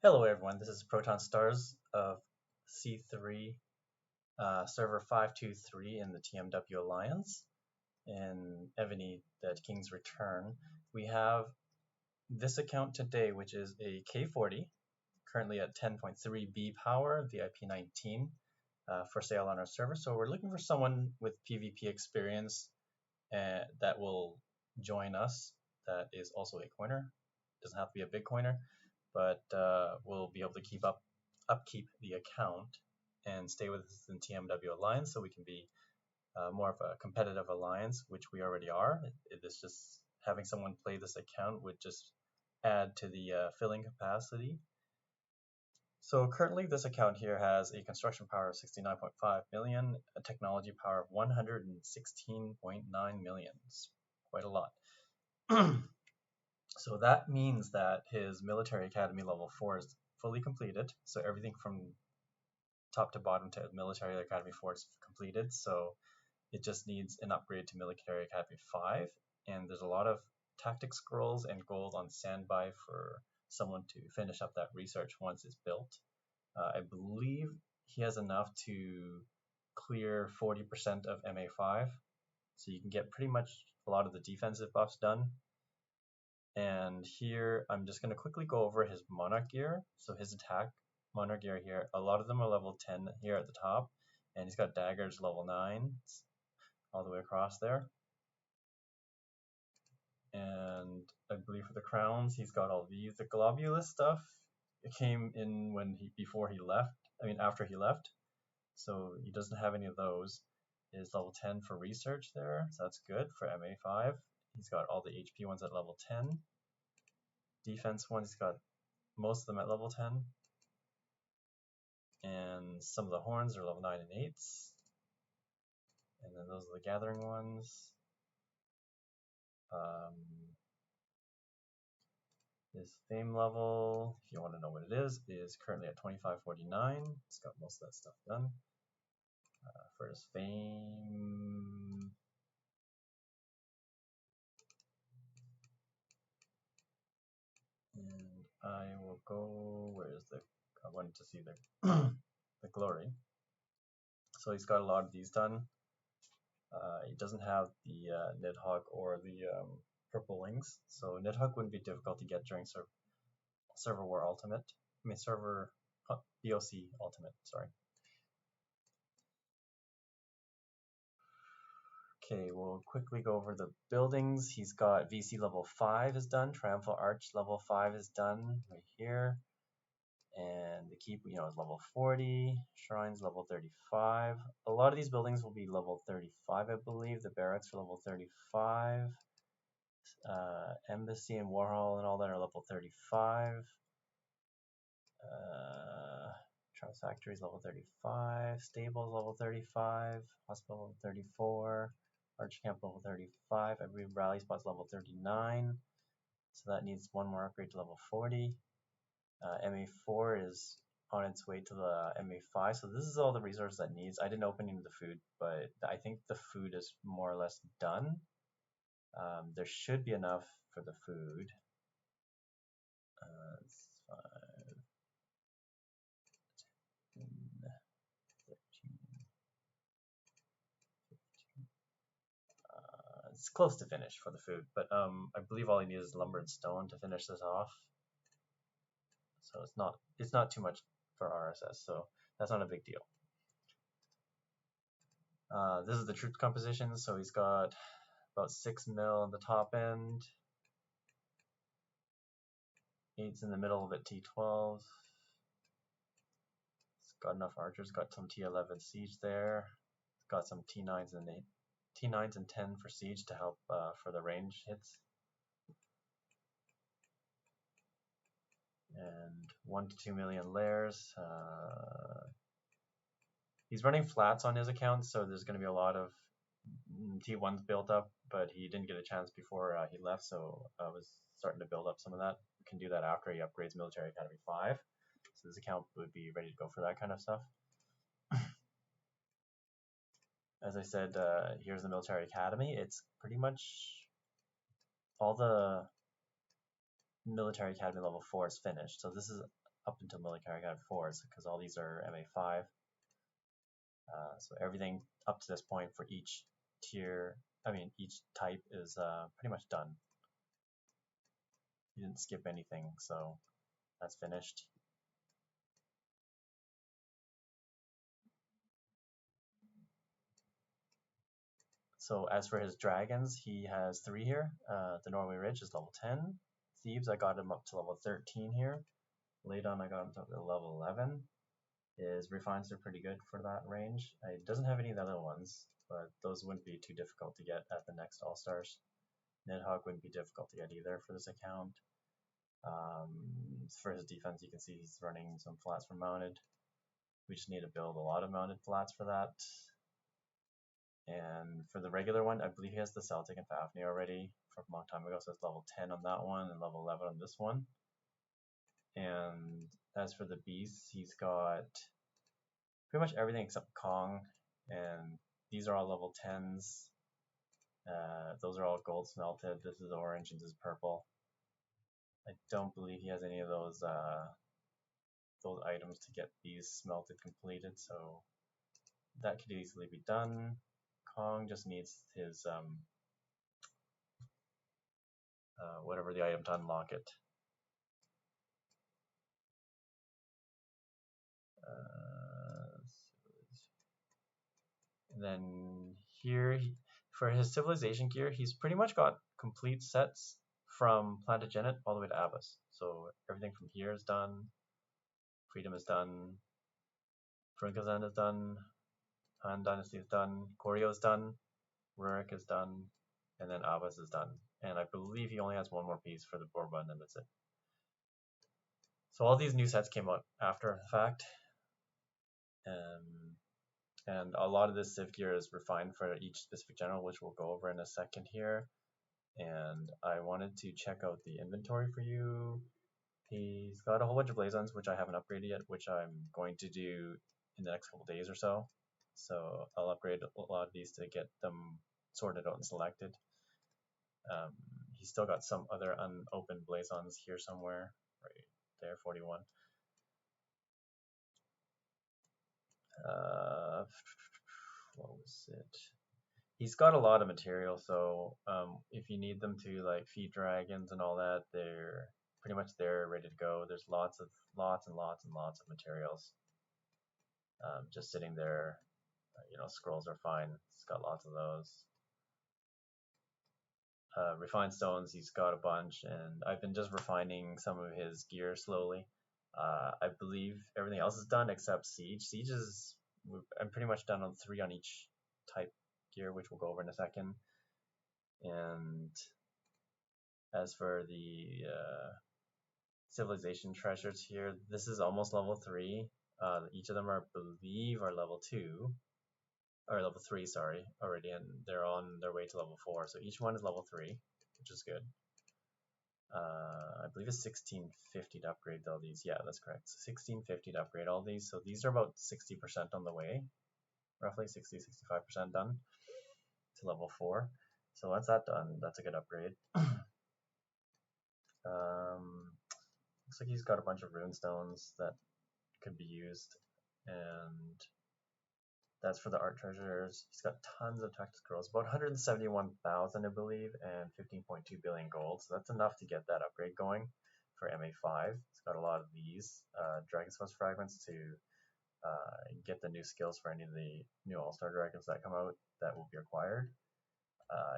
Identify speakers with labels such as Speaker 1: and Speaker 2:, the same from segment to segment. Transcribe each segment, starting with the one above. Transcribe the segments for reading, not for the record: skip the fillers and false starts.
Speaker 1: Hello everyone, this is Proton Stars of C3 server 523 in the TMW Alliance. In Evony, the King's Return, we have this account today, which is a K40, currently at 10.3B power, VIP19, for sale on our server. So we're looking for someone with PvP experience that will join us, that is also a coiner. Doesn't have to be a big coiner, but we'll be able to upkeep the account and stay with us in TMW Alliance, so we can be more of a competitive alliance, which we already are. It's just having someone play this account would just add to the filling capacity. So currently this account here has a construction power of 69.5 million, a technology power of 116.9 million. It's quite a lot. So that means that his military academy level 4 is fully completed. So everything from top to bottom to military academy 4 is completed. So it just needs an upgrade to military academy 5. And there's a lot of tactic scrolls and gold on standby for someone to finish up that research once it's built. I believe he has enough to clear 40% of MA5. So you can get pretty much a lot of the defensive buffs done. And here, I'm just going to quickly go over his Monarch Gear. So his attack Monarch Gear here, a lot of them are level 10 here at the top. And he's got daggers level 9 all the way across there. And I believe for the crowns, he's got all these. The globulus stuff, it came in when after he left. So he doesn't have any of those. Is level 10 for research there, so that's good for MA5. He's got all the HP ones at level 10. Defense ones, he's got most of them at level 10. And some of the horns are level 9 and 8s. And then those are the gathering ones. His fame level, if you want to know what it is currently at 2549. He's got most of that stuff done. For his fame, and I will go, I wanted to see the the glory. So he's got a lot of these done. He doesn't have the Nidhogg or the purple wings, so Nidhogg wouldn't be difficult to get during server war ultimate. Server BOC ultimate, sorry. Okay, we'll quickly go over the buildings. He's got VC level 5 is done, Triumphal Arch level 5 is done right here. And the keep, is level 40, shrines level 35. A lot of these buildings will be level 35, I believe. The barracks are level 35. Embassy and Warhol and all that are level 35. Travis Factory is level 35. Stables level 35. Hospital level 34. Arch Camp level 35. I believe Rally Spot's level 39. So that needs one more upgrade to level 40. MA4 is on its way to the MA5. So this is all the resources that needs. I didn't open any of the food, but I think the food is more or less done. There should be enough for the food. It's 5, 10, 13, 15. It's close to finish for the food, but I believe all he needs is lumber and stone to finish this off. So it's not too much for RSS, so that's not a big deal. This is the troop composition, so he's got about 6 mil on the top end, 8's in the middle of it, T12s. It's got enough archers, got some T11 siege there. It's got some T9s and 10 for siege to help for the range hits. And 1 to 2 million layers. He's running flats on his account, so there's going to be a lot of T1s built up, but he didn't get a chance before he left, so I was starting to build up some of that. We can do that after he upgrades Military Academy 5. So this account would be ready to go for that kind of stuff. As I said, here's the Military Academy. It's pretty much all the Military Academy level 4 is finished. So this is up until military got 4s because all these are MA5. So everything up to this point for each tier, each type is pretty much done. You didn't skip anything, so that's finished. So as for his dragons, he has 3 here. The Norway Ridge is level 10. Thebes, I got him up to level 13 here. Ladon, I got him up to level 11. His refines are pretty good for that range. It doesn't have any of the other ones, but those wouldn't be too difficult to get at the next All-Stars. Nidhogg wouldn't be difficult to get either for this account. For his defense, you can see he's running some flats for mounted. We just need to build a lot of mounted flats for that. And for the regular one, I believe he has the Celtic and Fafnir already from a long time ago, so it's level 10 on that one and level 11 on this one. And as for the beasts, he's got pretty much everything except Kong, and these are all level 10s. Those are all gold smelted. This is orange and this is purple. I don't believe he has any of those items to get these smelted completed, so that could easily be done. Kong just needs his whatever the item to unlock it. And then here, for his civilization gear, he's pretty much got complete sets from Plantagenet all the way to Abbas. So everything from here is done. Freedom is done. Frunkazan is done. Han Dynasty is done. Koryo is done. Rurik is done. And then Abbas is done. And I believe he only has one more piece for the Bourbon, and that's it. So all these new sets came out after the fact. And a lot of this civ gear is refined for each specific general, which we'll go over in a second here. And I wanted to check out the inventory for you. He's got a whole bunch of blazons, which I haven't upgraded yet, which I'm going to do in the next couple days or so. So I'll upgrade a lot of these to get them sorted out and selected. He's still got some other unopened blazons here somewhere, right there, 41. What was it? He's got a lot of material, so if you need them to like feed dragons and all that, they're pretty much there, ready to go. There's lots and lots of materials just sitting there. Scrolls are fine. He's got lots of those. Refined stones, he's got a bunch, and I've been just refining some of his gear slowly. I believe everything else is done except Siege. Siege is, I'm pretty much done on 3 on each type gear, which we'll go over in a second. And as for the civilization treasures here, this is almost level 3. Each of them I believe are level 2. Or level 3, sorry, already, and they're on their way to level 4. So each one is level 3, which is good. I believe it's 1650 to upgrade all these. Yeah, that's correct. So 1650 to upgrade all these. So these are about 60% on the way, roughly 60-65% done to level 4. So once that's done, that's a good upgrade. Looks like he's got a bunch of rune stones that could be used, and that's for the art treasures. He's got tons of tactics scrolls, about 171,000 I believe, and 15.2 billion gold. So that's enough to get that upgrade going for MA5. He's got a lot of these Dragon's Quest fragments to get the new skills for any of the new All-Star Dragons that come out that will be required.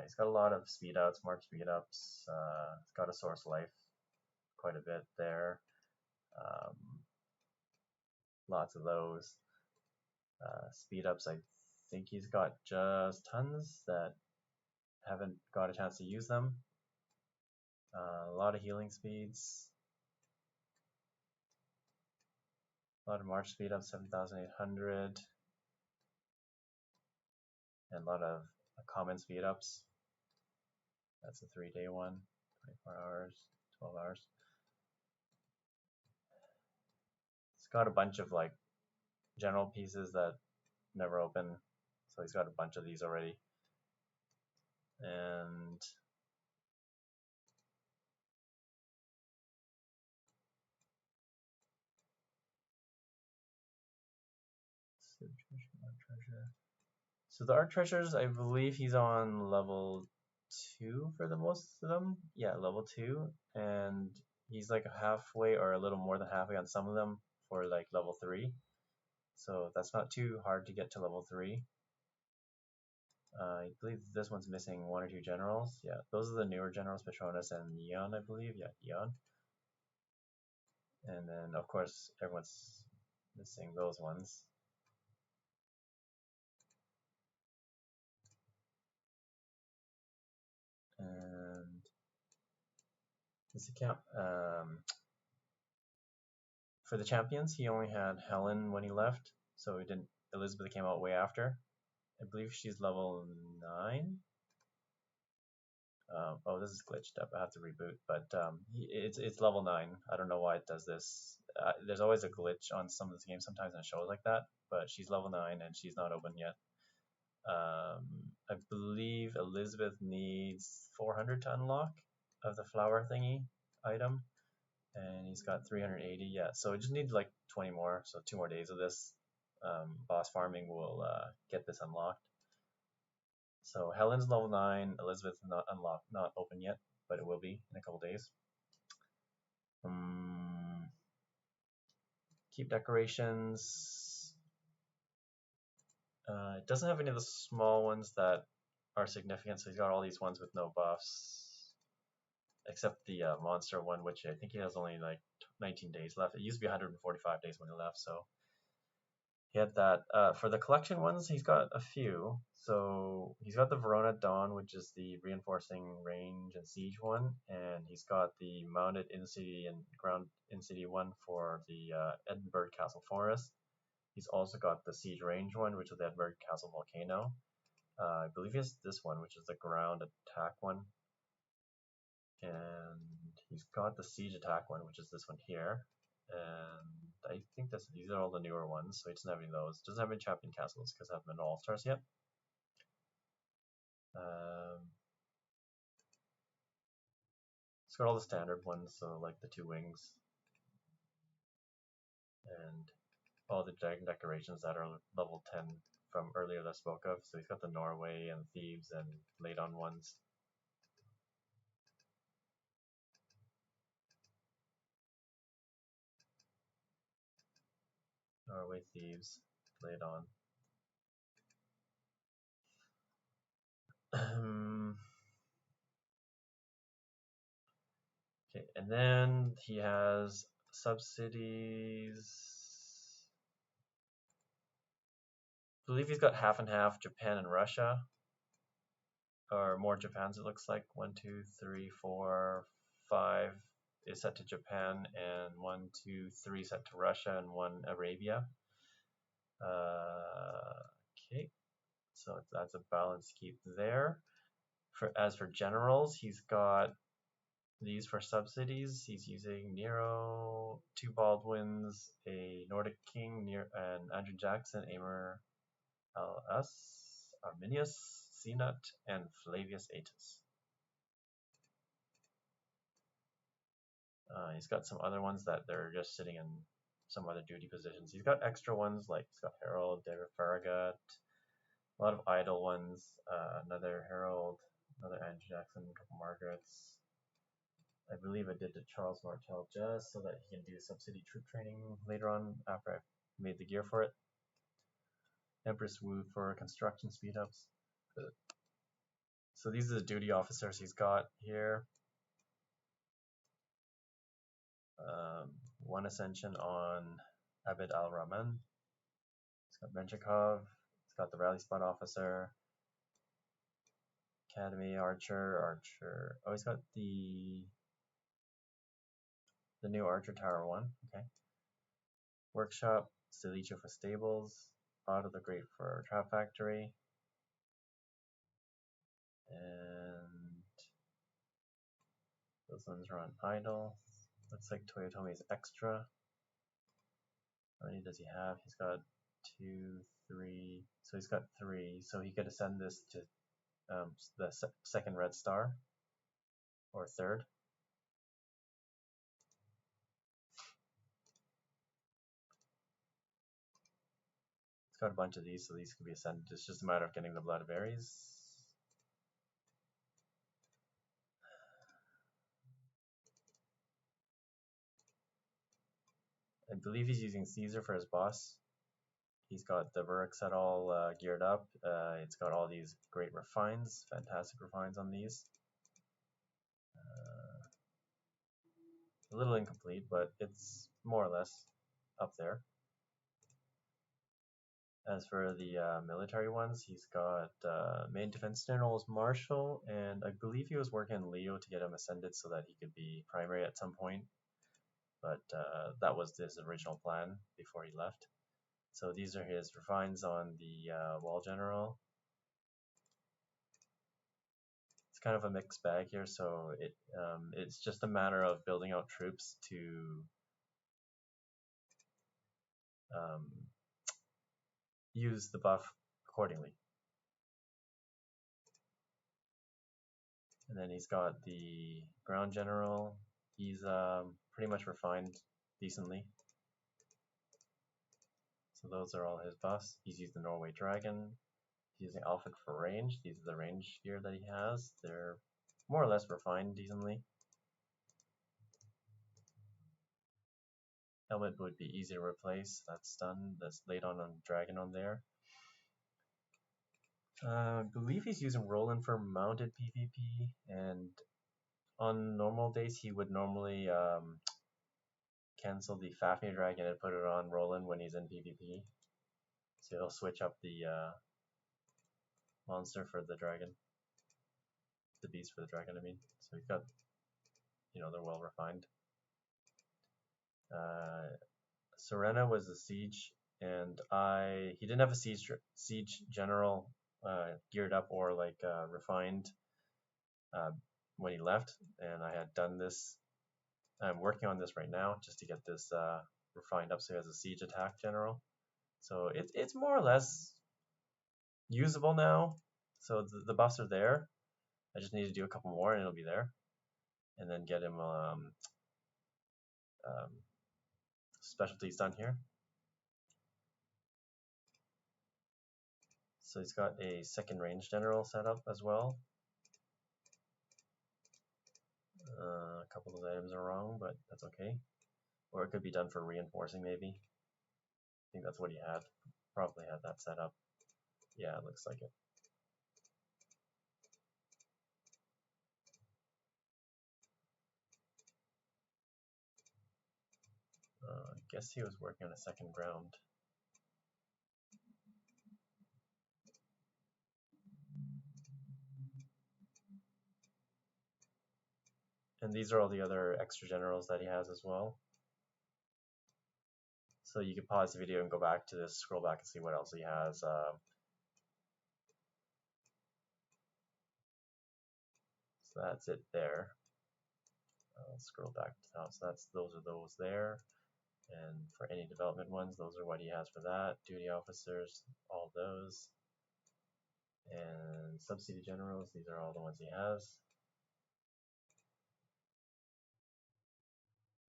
Speaker 1: He's got a lot of speed ups, mark speed ups. He's got a source life, quite a bit there. Lots of those. Speed ups, I think he's got just tons that haven't got a chance to use them. A lot of healing speeds. A lot of march speed up, 7,800. And a lot of common speed ups. That's a 3-day one, 24 hours, 12 hours. It's got a bunch of like general pieces that never open, so he's got a bunch of these already. And So the art treasures, I believe he's on level 2 for the most of them. Yeah, level 2, and he's like halfway or a little more than halfway on some of them for like level 3. So that's not too hard to get to level 3. I believe this one's missing 1 or 2 generals. Yeah, those are the newer generals, Patronus and Eon, I believe. Yeah, Eon. And then, of course, everyone's missing those ones. And this account, for the champions, he only had Helen when he left, so he didn't. Elizabeth came out way after. I believe she's level 9. Oh, this is glitched up. I have to reboot, but it's level 9. I don't know why it does this. There's always a glitch on some of this game sometimes and it shows like that, but she's level 9 and she's not open yet. I believe Elizabeth needs 400 to unlock of the flower thingy item, and he's got 380. Yeah, so we just need like 20 more, so 2 more days of this. Boss farming will get this unlocked. So Helen's level 9, Elizabeth not unlocked, not open yet, but it will be in a couple days. Keep decorations. It doesn't have any of the small ones that are significant, so he's got all these ones with no buffs, except the monster one, which I think he has only like 19 days left. It used to be 145 days when he left, so he had that. For the collection ones, he's got a few. So he's got the Verona Dawn, which is the reinforcing range and siege one, and he's got the mounted in-city and ground in-city one for the Edinburgh Castle Forest. He's also got the siege range one, which is the Edinburgh Castle Volcano. I believe he has this one, which is the ground attack one. And he's got the siege attack one, which is this one here. And I think these are all the newer ones, so he doesn't have any of those. Doesn't have any champion castles because I haven't been to All Stars yet. It's got all the standard ones, so like the 2 wings and all the decorations that are level 10 from earlier that I spoke of. So he's got the Norway and Thebes and laid on ones. Norway, Thebes, laid on. Okay, and then he has subsidies. I believe he's got half and half Japan and Russia, or more Japans. It looks like 1, 2, 3, 4, 5 is set to Japan, and 1, 2, 3 set to Russia, and 1 Arabia. Okay, so that's a balance keep there. As for generals, he's got these for subsidies. He's using Nero, 2 Baldwins, a Nordic King, and Andrew Jackson, Amer L.S., Arminius, Cnut, and Flavius Atus. He's got some other ones that they're just sitting in some other duty positions. He's got extra ones like he's got Harold, David Farragut, a lot of idle ones, another Harold, another Andrew Jackson, a couple Margarets. I believe I did to Charles Martel just so that he can do subsidy troop training later on after I made the gear for it. Empress Wu for construction speed ups. So these are the duty officers he's got here. 1 ascension on Abid al-Rahman. He's got Menchikov. He's got the rally spot officer. Academy Archer. Oh, he's got the new Archer Tower one. Okay. Workshop. Stilicho for stables. Otto the Great for Trap Factory. And those ones are on idle. Looks like Toyotomi's extra. How many does he have? He's got 2, 3. So he's got 3. So he could ascend this to the second red star or third. It's got a bunch of these, so these can be ascended. It's just a matter of getting the blood of Ares. I believe he's using Caesar for his boss. He's got the Burrick set all geared up. It's got all these great refines, fantastic refines on these. A little incomplete, but it's more or less up there. As for the military ones, he's got main defense general as Marshal, and I believe he was working on Leo to get him ascended so that he could be primary at some point. But that was his original plan before he left. So these are his refines on the wall general. It's kind of a mixed bag here, so it's just a matter of building out troops to use the buff accordingly. And then he's got the ground general. He's pretty much refined decently. So those are all his buffs. He's used the Norway Dragon. He's using Alpha for range. These are the range gear that he has. They're more or less refined decently. Helmet would be easy to replace. That's done. That's laid on Dragon on there. I believe he's using Roland for mounted PvP, and on normal days he would normally cancel the Fafnir Dragon and put it on Roland when he's in PvP. So he'll switch up the monster for the dragon. The beast for the dragon, I mean. So he's got, they're well refined. Serena was a siege, and he didn't have a siege general geared up or like refined when he left, and I had done this. I'm working on this right now just to get this refined up so he has a siege attack general. So it's more or less usable now. So the buffs are there. I just need to do a couple more and it'll be there. And then get him specialties done here. So he's got a second range general set up as well. A couple of those items are wrong, but that's okay. Or it could be done for reinforcing maybe. I think that's what he had. Probably had that set up. Yeah, it looks like it. I guess he was working on a second ground. And these are all the other extra generals that he has as well. So you can pause the video and go back to this, scroll back and see what else he has. So that's it there. I'll scroll back to the top. So those are those there. And for any development ones, those are what he has for that. Duty officers, all those. And subsidy generals, these are all the ones he has.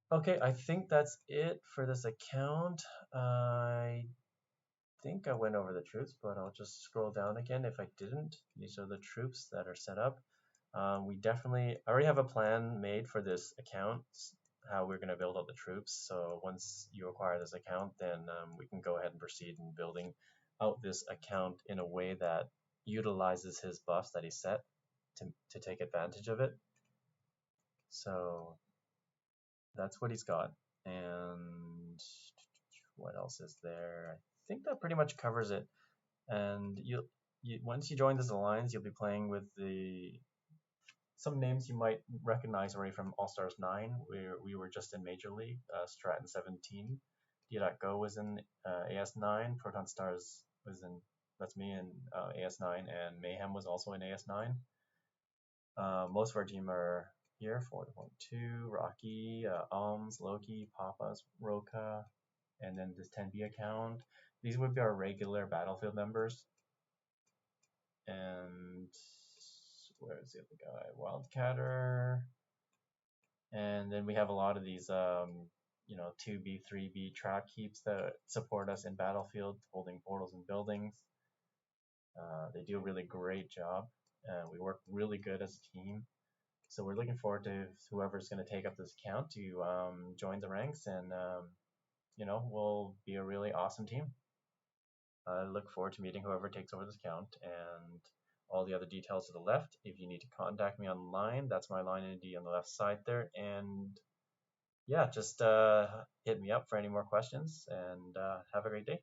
Speaker 1: Okay, I think that's it for this account. I think I went over the troops, but I'll just scroll down again if I didn't. These are the troops that are set up. We definitely already have a plan made for this account, how we're going to build out the troops. So once you acquire this account, then we can go ahead and proceed in building out this account in a way that utilizes his buffs that he set to take advantage of it. So that's what he's got. And what else is there? I think that pretty much covers it. And once you join this alliance, you'll be playing with some names you might recognize already from All Stars 9, where we were just in Major League. Stratton 17, D.Go was in AS9, Proton Stars was in, that's me, in AS9, and Mayhem was also in AS9. Most of our team are here, 4.2, Rocky, Alms, Loki, Papas, Roka, and then this 10B account. These would be our regular Battlefield members. And where's the other guy? Wildcatter. And then we have a lot of these 2B, 3B track keeps that support us in battlefield, holding portals and buildings. They do a really great job. We work really good as a team. So we're looking forward to whoever's going to take up this account to join the ranks, and we'll be a really awesome team. I look forward to meeting whoever takes over this account, and all the other details to the left. If you need to contact me online, that's my line ID on the left side there. And yeah, just hit me up for any more questions, and have a great day.